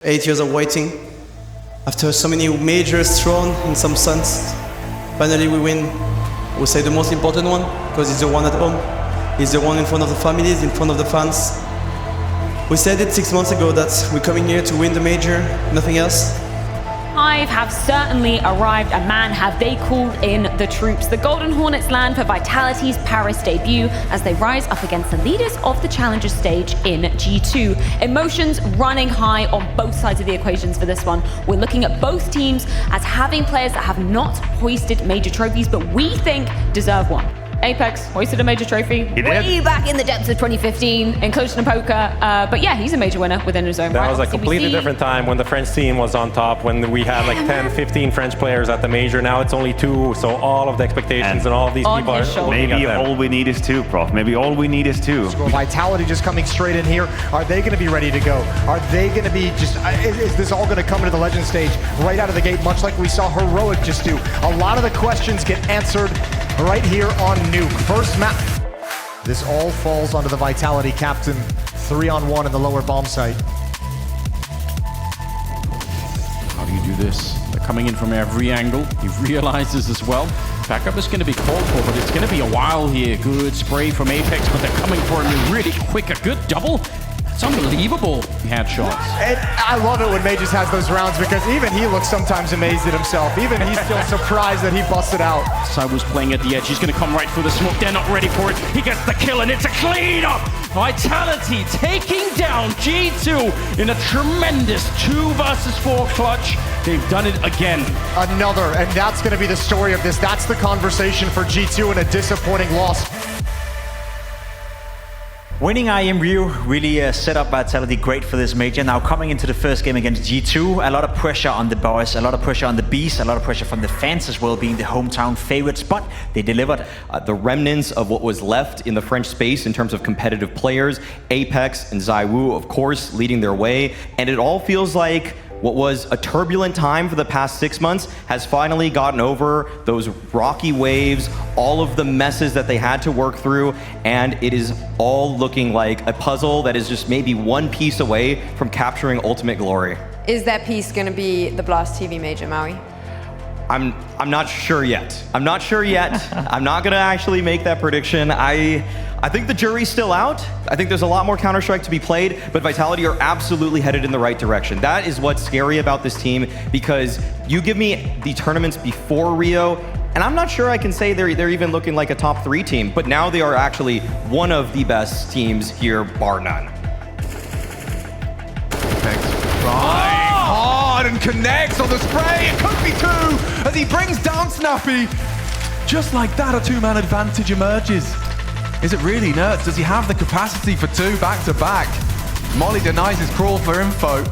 8 years of waiting. After so many majors thrown in some sense, finally we win. We say the most important one, because it's the one at home. It's the one in front of the families, in front of the fans. We said it 6 months ago that we're coming here to win the major, nothing else. Hive have certainly arrived, and man, have they called in the troops. The Golden Hornets land for Vitality's Paris debut as they rise up against the leaders of the Challenger stage in G2. Emotions running high on both sides of the equations for this one. We're looking at both teams as having players that have not hoisted major trophies, but we think deserve one. Apex hoisted a major trophy way back in the depths of 2015 in Close to Poker. But yeah, he's a major winner within his own right. That was a completely different time when the French team was on top, when we had like 10, 15 French players at the major. Now it's only 2, so all of the expectations and all of these people are maybe all we need is 2, Prof. Maybe all we need is 2. Vitality just coming straight in here. Are they going to be ready to go? Are they going to be just, is this all going to come into the legend stage right out of the gate, much like we saw Heroic just do? A lot of the questions get answered right here on Nuke. First map. This all falls onto the Vitality captain. 3-on-1 in the lower bomb site. How do you do this? They're coming in from every angle. He realizes as well. Backup is going to be called for, but it's going to be a while here. Good spray from Apex, but they're coming for him really quick. A good double. It's unbelievable. He had shots. And I love it when Mages has those rounds, because even he looks sometimes amazed at himself. Even he's still surprised that he busted out. Side was playing at the edge. He's going to come right through the smoke. They're not ready for it. He gets the kill, and it's a clean-up. Vitality taking down G2 in a tremendous 2 versus 4 clutch. They've done it again. Another, and that's going to be the story of this. That's the conversation for G2 in a disappointing loss. Winning IEM Rio really set up Vitality great for this major. Now coming into the first game against G2, a lot of pressure on the boys, a lot of pressure on the Beast, a lot of pressure from the fans as well, being the hometown favorites, but they delivered. The remnants of what was left in the French space in terms of competitive players, Apex and ZywOo, of course, leading their way, and it all feels like what was a turbulent time for the past 6 months has finally gotten over those rocky waves, all of the messes that they had to work through, and it is all looking like a puzzle that is just maybe one piece away from capturing ultimate glory. Is that piece going to be the Blast TV major, Maui? I'm not sure yet. I'm not sure yet. I'm not gonna actually make that prediction. I think the jury's still out. I think there's a lot more Counter-Strike to be played, but Vitality are absolutely headed in the right direction. That is what's scary about this team, because you give me the tournaments before Rio, and I'm not sure I can say they're even looking like a top 3 team, but now they are actually one of the best teams here, bar none. Hard and connects on the spray. It could be 2 as he brings down Snappy. Just like that, a 2-man advantage emerges. Is it really Nerds? Does he have the capacity for 2 back-to-back? Molly denies his crawl for info.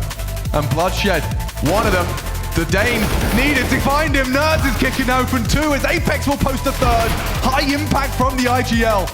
And Bloodshed, one of them. The Dane needed to find him. Nerds is kicking open 2 as Apex will post a 3rd. High impact from the IGL.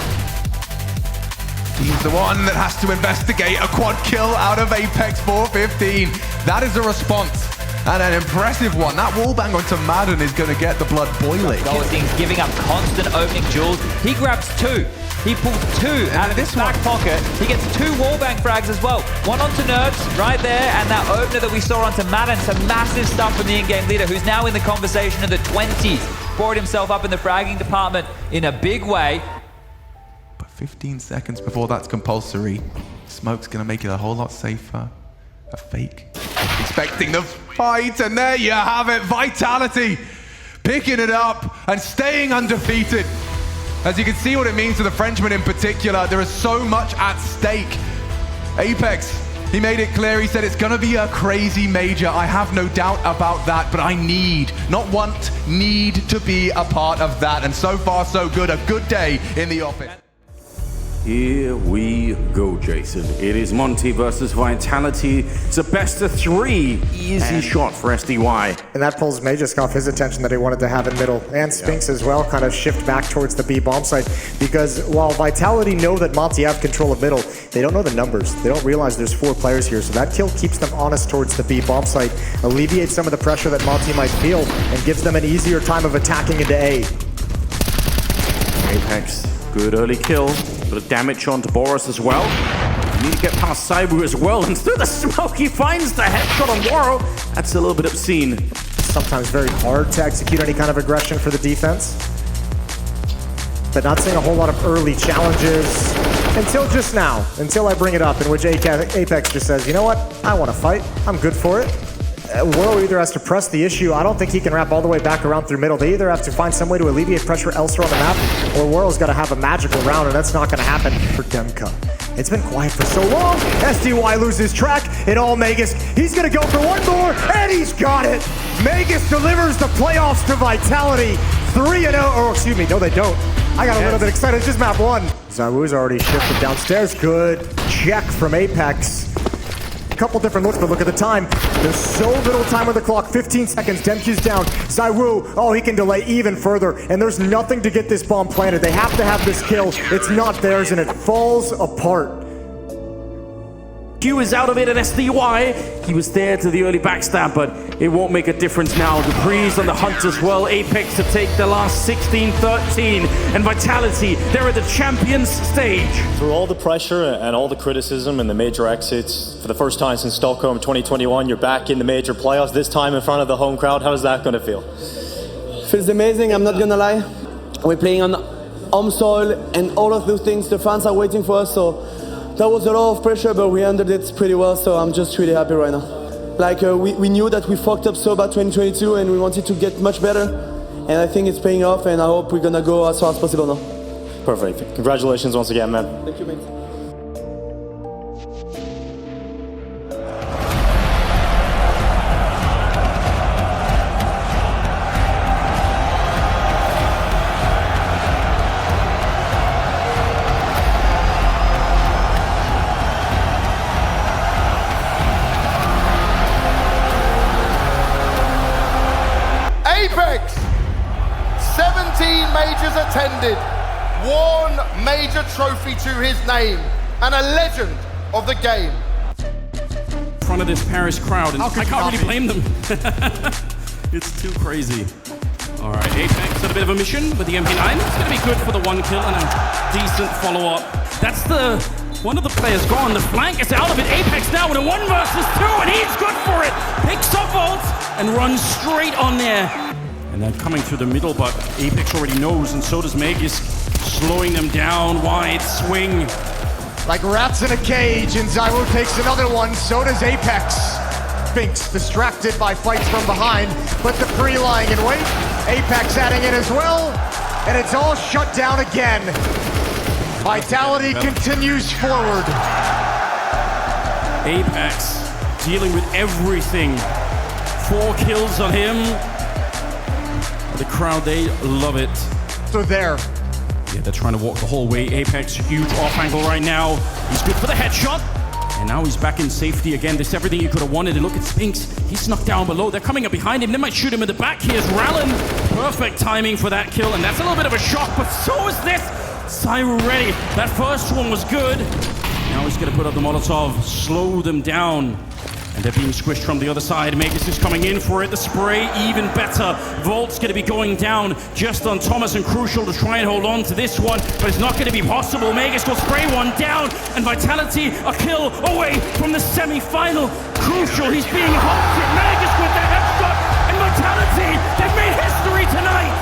He's the one that has to investigate a quad kill out of Apex 415. That is a response. And an impressive one. That wallbang onto Madden is going to get the blood boiling. Golding's giving up constant opening duels. He grabs 2. He pulls 2 out of his back pocket. He gets 2 wallbang frags as well. One onto Nerds right there, and that opener that we saw onto Madden. Some massive stuff from the in-game leader, who's now in the conversation in the 20s. Brought himself up in the fragging department in a big way. But 15 seconds before that's compulsory, Smoke's going to make it a whole lot safer. A fake. Expecting the fight, and there you have it. Vitality picking it up and staying undefeated. As you can see what it means to the Frenchman in particular, there is so much at stake. Apex, he made it clear, he said it's gonna be a crazy major. I have no doubt about that, but I need, not want, need to be a part of that. And so far so good, a good day in the office. Here we go, Jason. It is Monty versus Vitality. It's a best of 3. Easy shot for SDY. And that pulls Magisk off his attention that he wanted to have in middle. And Spinks as well kind of shift back towards the B bomb site. Because while Vitality know that Monty have control of middle, they don't know the numbers. They don't realize there's 4 players here. So that kill keeps them honest towards the B bomb site, alleviates some of the pressure that Monty might feel, and gives them an easier time of attacking into A. Apex, good early kill. Bit of damage onto Boris as well. You need to get past Cyber as well, and through the smoke he finds the headshot on Waro. That's a little bit obscene. Sometimes very hard to execute any kind of aggression for the defense. But not seeing a whole lot of early challenges until just now, until I bring it up, in which Apex just says, you know what, I want to fight, I'm good for it. Waro either has to press the issue. I don't think he can wrap all the way back around through middle. They either have to find some way to alleviate pressure elsewhere on the map, or Waro's got to have a magical round, and that's not going to happen for Demka. It's been quiet for so long. SDY loses track, and all Magus, he's going to go for one more, and he's got it. Magus delivers the playoffs to Vitality. 3-0, or excuse me, no they don't. I got a little bit excited, it's just map one. ZywOo's already shifted downstairs. Good check from Apex. A couple different looks, but look at the time. There's so little time on the clock, 15 seconds, Demq's down. ZywOo, oh, he can delay even further, and there's nothing to get this bomb planted. They have to have this kill. It's not theirs, and it falls apart. Q is out of it at SDY. He was there to the early backstab, but it won't make a difference now. Dupree's on the hunt as well. Apex to take the last 16-13. And Vitality, they're at the champions stage. Through all the pressure and all the criticism and the major exits, for the first time since Stockholm 2021, you're back in the major playoffs, this time in front of the home crowd. How's that going to feel? Feels amazing, I'm not gonna lie. We're playing on home soil, and all of those things, the fans are waiting for us, so that was a lot of pressure, but we handled it pretty well, so I'm just really happy right now. Like, we knew that we fucked up so bad 2022, and we wanted to get much better, and I think it's paying off, and I hope we're gonna go as far as possible now. Perfect. Congratulations once again, man. Thank you, mate. Apex, 17 majors attended, one major trophy to his name, and a legend of the game. In front of this Paris crowd, and I can't really blame them. It's too crazy. All right, Apex had a bit of a mission with the MP9. It's going to be good for the one kill and a decent follow-up. That's one of the players gone. The flank is out of it. Apex now with a 1 versus 2, and he's good for it. Picks up ult and runs straight on there. And they're coming through the middle, but Apex already knows, and so does Magus, slowing them down. Wide swing. Like rats in a cage, and ZywOo takes another one, so does Apex. Spinks distracted by fights from behind, but the pre lying in wait. Apex adding in as well, and it's all shut down again. Vitality continues forward. Apex dealing with everything. 4 kills on him. The crowd, they love it. So there. Yeah, they're trying to walk the whole way. Apex, huge off angle right now. He's good for the headshot. And now he's back in safety again. This is everything he could have wanted. And look at Spinks. He's snuck down below. They're coming up behind him. They might shoot him in the back. Here's Rallen. Perfect timing for that kill. And that's a little bit of a shock, but so is this. ZywOo ready. That first one was good. Now he's going to put up the Molotov, slow them down. And they're being squished from the other side. Magus is coming in for it. The spray, even better. Volt's going to be going down just on Thomas, and Crucial to try and hold on to this one, but it's not going to be possible. Magus will spray one down, and Vitality a kill away from the semi-final. Crucial, he's being hunted. Magus with the headshot, and Vitality, they've made history tonight.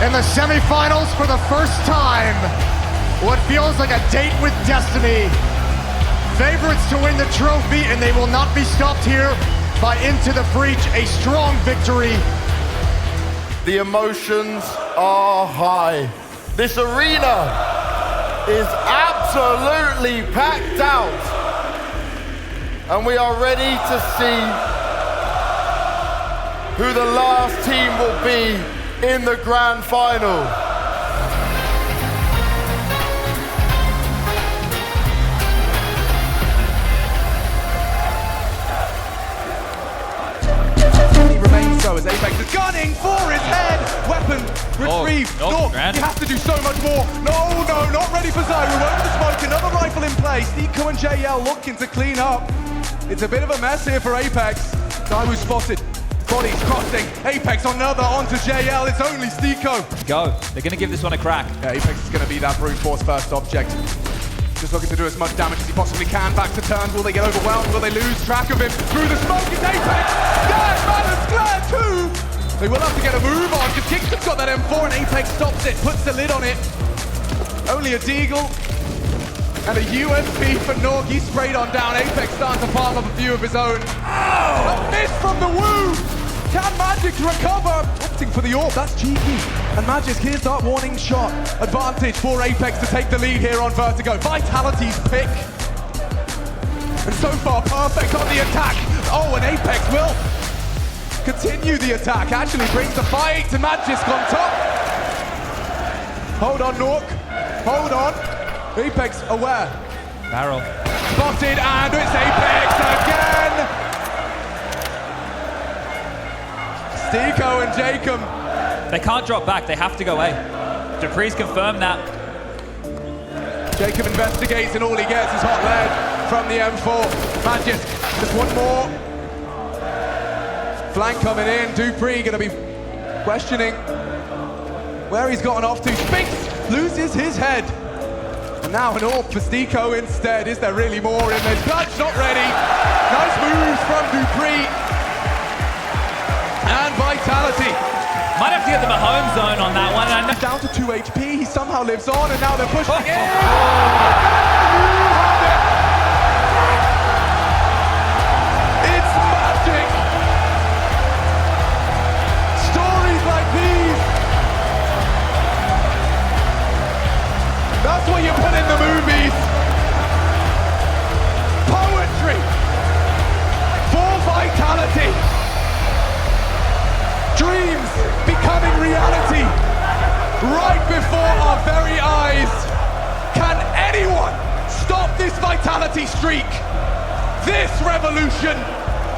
In the semi-finals for the first time, what feels like a date with destiny. Favorites to win the trophy, and they will not be stopped here by Into the Breach, a strong victory. The emotions are high. This arena is absolutely packed out. And we are ready to see who the last team will be in the grand final. As Apex is gunning for his head. Weapon retrieved. Oh, you have to do so much more. No, not ready for ZywOo. Over the smoke, another rifle in place. Nico and JL looking to clean up. It's a bit of a mess here for Apex. ZywOo spotted. Bodies crossing. Apex on another onto JL. It's only Stico. Go. They're going to give this one a crack. Yeah, Apex is going to be that brute force first object. Just looking to do as much damage as he possibly can. Back to turn. Will they get overwhelmed? Will they lose track of him? Through the smoke is Apex. Yeah, Madden's glad too. They will have to get a move on because Kingston's got that M4 and Apex stops it, puts the lid on it. Only a Deagle and a UMP for Norg. He's sprayed on down. Apex starting to farm up a few of his own. Oh! A miss from the Woo! Can Magic recover? Opting for the AWP, that's cheeky. And Magic, here's that warning shot. Advantage for Apex to take the lead here on Vertigo. Vitality's pick. And so far, perfect on the attack. Oh, and Apex will continue the attack. Actually brings the fight to Magic on top. Hold on, Nork. Hold on. Apex aware. Barrel. Spotted, and it's Apex again. Stico and Jacob. They can't drop back. They have to go A. Dupree's confirmed that. Jacob investigates, and all he gets is hot lead from the M4. Magic, just one more. Flank coming in. Dupree going to be questioning where he's gotten off to. Spinks loses his head. And now an AWP for Stico instead. Is there really more in this? Clutch not ready. Nice moves from Dupree. And Vitality. Might have to get the Mahomes zone on that one. He's down to 2 HP. He somehow lives on, and now they're pushing in. It's magic. Stories like these. That's what you put in the movies. Poetry for Vitality. Dreams becoming reality right before our very eyes. Can anyone stop this Vitality streak? This revolution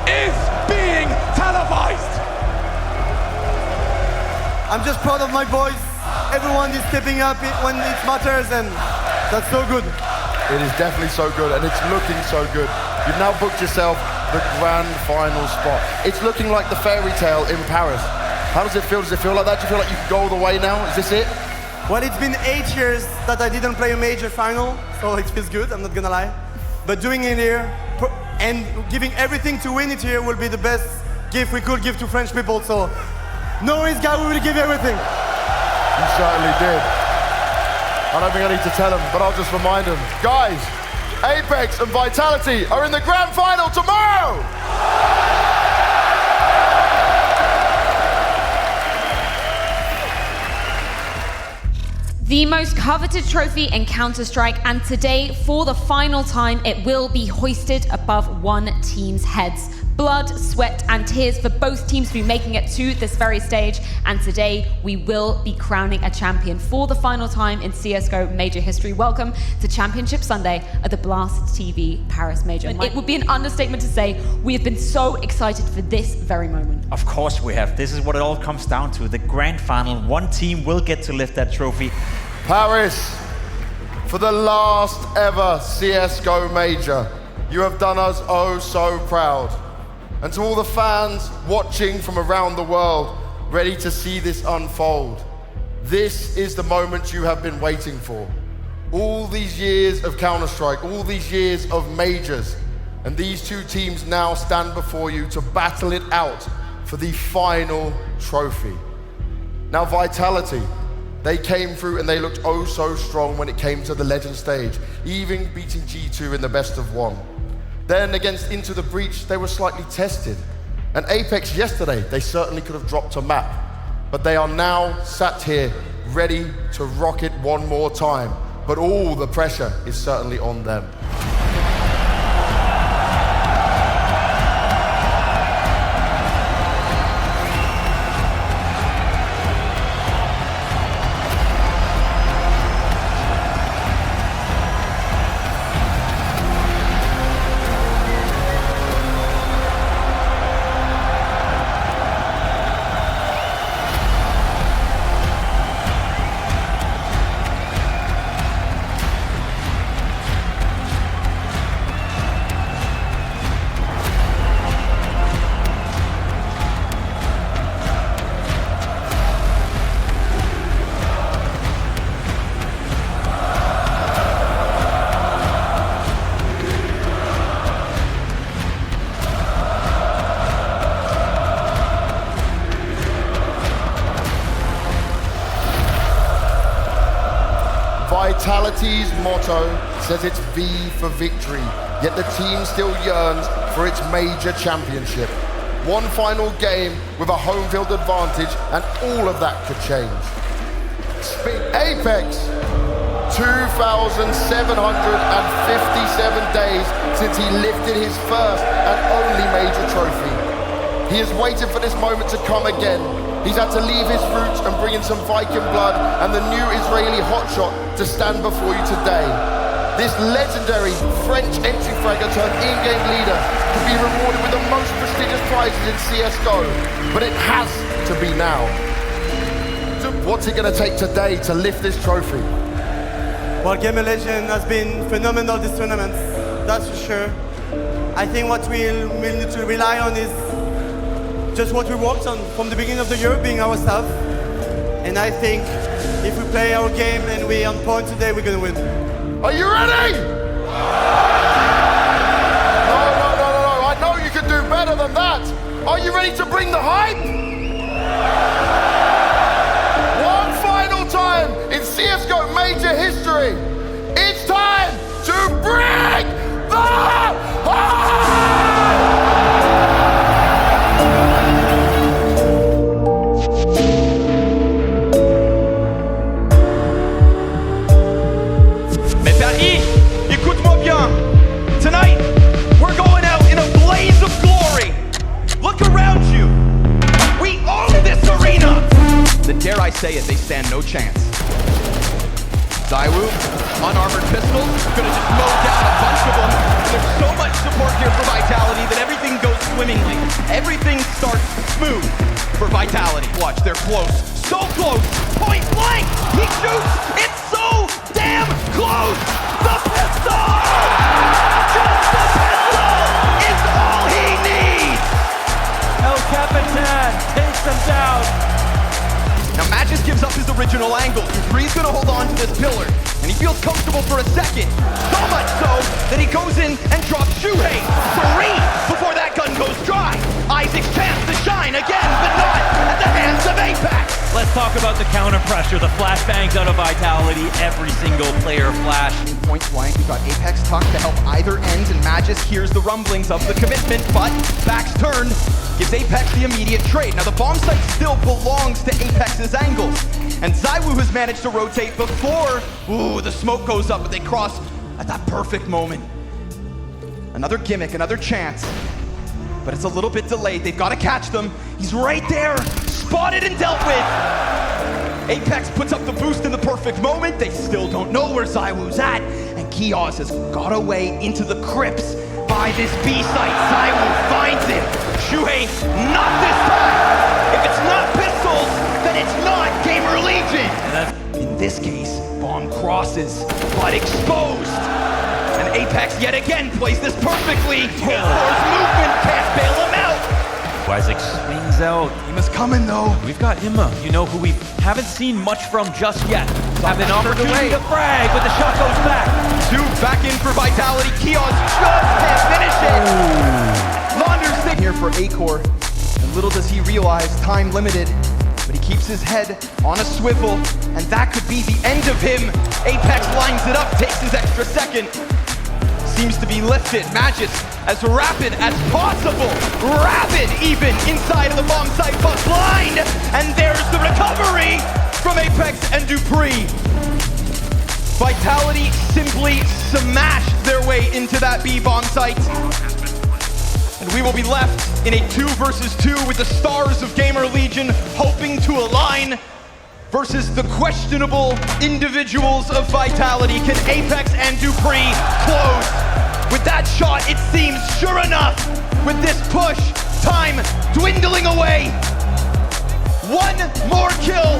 is being televised. I'm just proud of my boys. Everyone is stepping up when it matters, and that's so good. It is definitely so good, and it's looking so good. You've now booked yourself the grand final spot. It's looking like the fairy tale in Paris. How does it feel? Does it feel like that? Do you feel like you can go all the way now? Is this it? Well, it's been 8 years that I didn't play a major final, so it feels good, I'm not gonna lie. But doing it here and giving everything to win it here will be the best gift we could give to French people. So, no worries, guys, we will give everything. You certainly did. I don't think I need to tell them, but I'll just remind them. Guys, Apex and Vitality are in the grand final tomorrow! The most coveted trophy in Counter-Strike, and today, for the final time, it will be hoisted above one team's heads. Blood, sweat, and tears for both teams to be making it to this very stage, and today we will be crowning a champion for the final time in CSGO Major history. Welcome to Championship Sunday at the Blast TV Paris Major. It would be an understatement to say we have been so excited for this very moment. Of course we have. This is what it all comes down to. The grand final. One team will get to lift that trophy. Paris, for the last ever CSGO Major, you have done us oh so proud. And to all the fans watching from around the world, ready to see this unfold, this is the moment you have been waiting for. All these years of Counter-Strike, all these years of majors, and these two teams now stand before you to battle it out for the final trophy. Now, Vitality, they came through and they looked oh so strong when it came to the Legend stage, even beating G2 in the best of one. Then against Into the Breach, they were slightly tested. And Apex yesterday, they certainly could have dropped a map, but they are now sat here ready to rock it one more time. But all the pressure is certainly on them. Vitality's motto says it's V for victory, yet the team still yearns for its major championship. One final game with a home field advantage, and all of that could change. Apex, 2,757 days since he lifted his first and only major trophy. He has waited for this moment to come again. He's had to leave his roots and bring in some Viking blood and the new Israeli hotshot to stand before you today. This legendary French entry fragger turned in-game leader could be rewarded with the most prestigious prizes in CSGO, but it has to be now. What's it going to take today to lift this trophy? Well, Game of Legends has been phenomenal this tournament, that's for sure. I think what we'll need to rely on is just what we worked on from the beginning of the year, being ourselves. And I think if we play our game and we're on point today, we're going to win. Are you ready? No. I know you can do better than that. Are you ready to bring the hype? One final time in CSGO Major history. It's time to bring the hype! Écoute-moi bien. Tonight, we're going out in a blaze of glory. Look around you. We own this arena. Then dare I say it, they stand no chance. Zywoo, unarmored pistols, gonna just mow down a bunch of them. There's so much support here for Vitality that everything goes swimmingly. Everything starts smooth for Vitality. Watch, they're close. So close. Point blank. He shoots. It's so damn close. The pistol! Just the pistol is all he needs! El Capitan takes them down. Now Magis gives up his original angle. Dupree's gonna hold on to this pillar, and he feels comfortable for a second. So much so that he goes in and drops Shuhei. 3 before that gun goes dry. Isaac's chance to shine again, but not at the hands of Apex. Let's talk about the counter pressure, the flashbangs out of Vitality, every single player flash. Point blank, we've got Apex tucked to help either end, and Magis hears the rumblings of the commitment, but back's turned, gives Apex the immediate trade. Now the bomb site still belongs to Apex's angles, and Zywoo has managed to rotate before, the smoke goes up, but they cross at that perfect moment. Another gimmick, another chance, but it's a little bit delayed. They've got to catch them. He's right there, spotted and dealt with. Apex puts up the boost in the perfect moment. They still don't know where Zywoo's at, and Kios has got away into the crypts by this B site. Zywoo finds it. Shuhei, not this time. If it's not pistols, then it's not Gamer Legion. In this case, bomb crosses, but exposed. And Apex yet again plays this perfectly. Force movement can't bail him out. Isaac swings out. Ima's coming though. We've got Ima, you know, who we haven't seen much from just yet. Have an opportunity to frag, but the shot goes back. 2 back in for Vitality. Kios just can't finish it. Launders here for Acor, and little does he realize, time limited, but he keeps his head on a swivel, and that could be the end of him. Apex lines it up, takes his extra second. Seems to be lifted. Magis as rapid as possible. Rapid even inside of the bomb site, but blind. And there's the recovery from Apex and Dupree. Vitality simply smashed their way into that B bomb site. And we will be left in a 2 versus 2 with the stars of Gamer Legion hoping to align versus the questionable individuals of Vitality. Can Apex and Dupree close? With that shot, it seems, sure enough, with this push, time dwindling away. 1 more kill,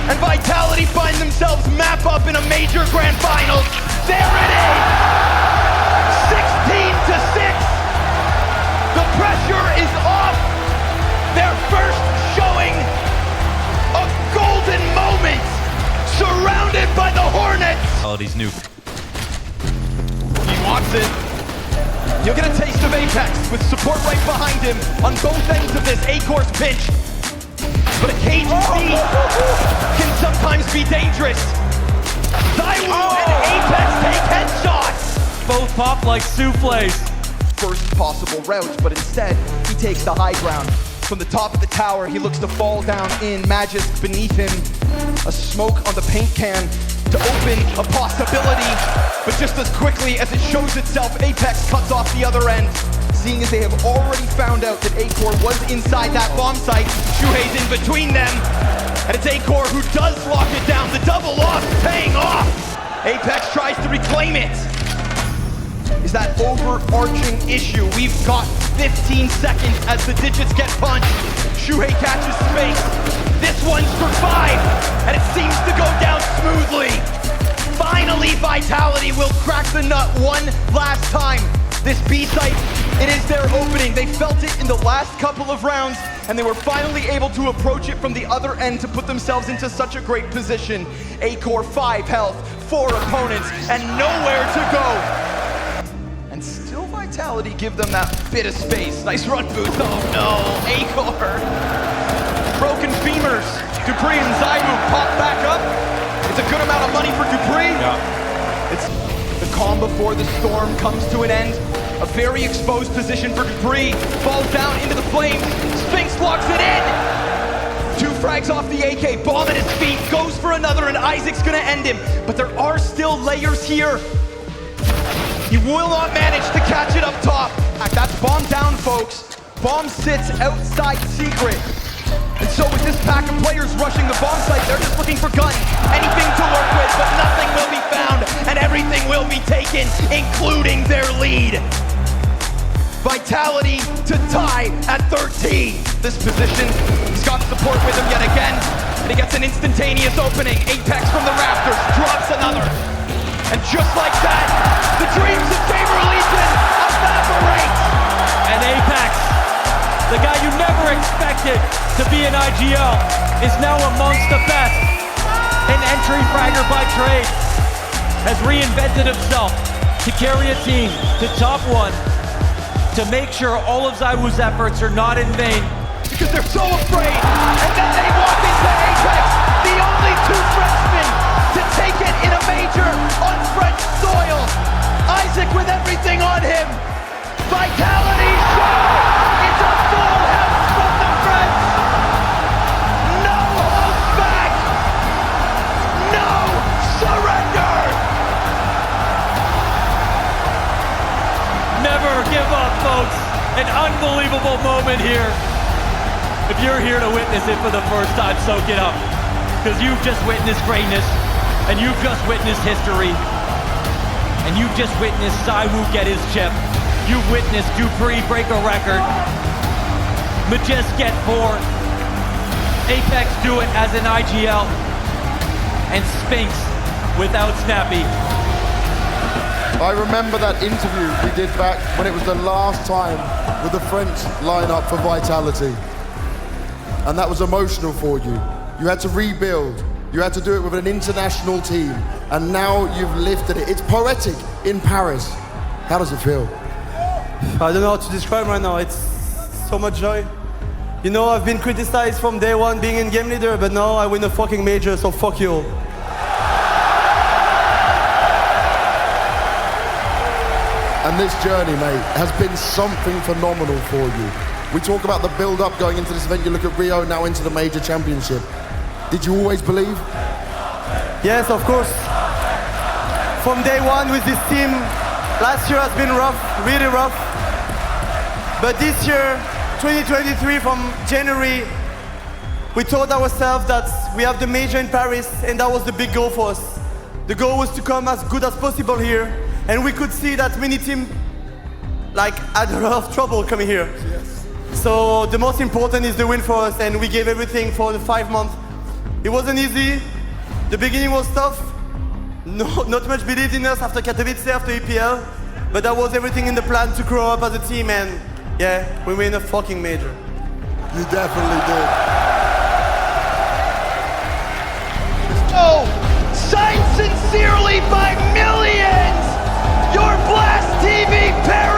and Vitality find themselves map up in a major grand finals. There it is! 16 to 6. The pressure is off. Their first showing of golden moments, surrounded by the Hornets. Vitality's nuke. He wants it. He'll get a taste of Apex with support right behind him on both ends of this A-course pitch. But a cage can sometimes be dangerous. ZywOo and Apex take headshots! Both pop like souffles. First possible route, but instead, he takes the high ground. From the top of the tower, he looks to fall down in. Magisk beneath him. A smoke on the paint can to open a possibility. But just as quickly as it shows itself, Apex cuts off the other end. Seeing as they have already found out that Acor was inside that bomb site, Shuhei's in between them. And it's Acor who does lock it down. The double loss paying off. Apex tries to reclaim it. Is that overarching issue? We've got 15 seconds as the digits get punched. Shuhei catches space. This one's for 5, and it seems to go down smoothly. Finally, Vitality will crack the nut one last time. This B site, it is their opening. They felt it in the last couple of rounds, and they were finally able to approach it from the other end to put themselves into such a great position. Acor 5 health, 4 opponents, and nowhere to go. And still Vitality give them that bit of space. Nice run boost. Oh no, Acor. Broken femurs. Dupree and ZywOo pop back up. It's a good amount of money for Dupree. Yeah. It's the calm before the storm comes to an end. A very exposed position for Dupree. Falls down into the flames. Spinx locks it in. 2 frags off the AK. Bomb at his feet. Goes for another, and Isaac's gonna end him. But there are still layers here. He will not manage to catch it up top. That's bomb down, folks. Bomb sits outside secret. And so with this pack of players rushing the bomb site, they're just looking for guns. Anything to work with, but nothing will be found, and everything will be taken, including their lead. Vitality to tie at 13. This position, he's got support with him yet again, and he gets an instantaneous opening. Apex from the rafters, drops another. And just like that, the dreams of Gamer Legion evaporate! And Apex, the guy you never expected to be an IGL, is now amongst the best. An entry fragger by trade, has reinvented himself to carry a team to top 1, to make sure all of ZywOo's efforts are not in vain. Because they're so afraid, and then they walk into Apex, the only 2 Frenchmen to take it in a major on French soil. Isaac with everything on him. Vitality show. It's a full house from the French. No holds back. No surrender. Never give up, folks. An unbelievable moment here. If you're here to witness it for the first time, soak it up. Because you've just witnessed greatness. And you've just witnessed history. And you've just witnessed ZywOo get his chip. You've witnessed Dupree break a record. Magisk get 4. Apex do it as an IGL. And Spinx without Snappy. I remember that interview we did back when it was the last time with the French lineup for Vitality. And that was emotional for you. You had to rebuild. You had to do it with an international team, and now you've lifted it. It's poetic in Paris. How does it feel? I don't know how to describe right now. It's so much joy. You know, I've been criticized from day 1 being in game leader, but now I win a fucking major, so fuck you all. And this journey, mate, has been something phenomenal for you. We talk about the build-up going into this event. You look at Rio, now into the major championship. Did you always believe? Yes, of course. From day 1 with this team, last year has been rough, really rough. But this year, 2023, from January, we told ourselves that we have the major in Paris, and that was the big goal for us. The goal was to come as good as possible here, and we could see that many teams had a lot of trouble coming here. Yes. So the most important is the win for us, and we gave everything for the 5 months. It wasn't easy. The beginning was tough. Not much believed in us after Katowice, after EPL. But that was everything in the plan to grow up as a team, and yeah, we win a fucking major. You definitely did. Oh, signed sincerely by millions, your Blast TV parent.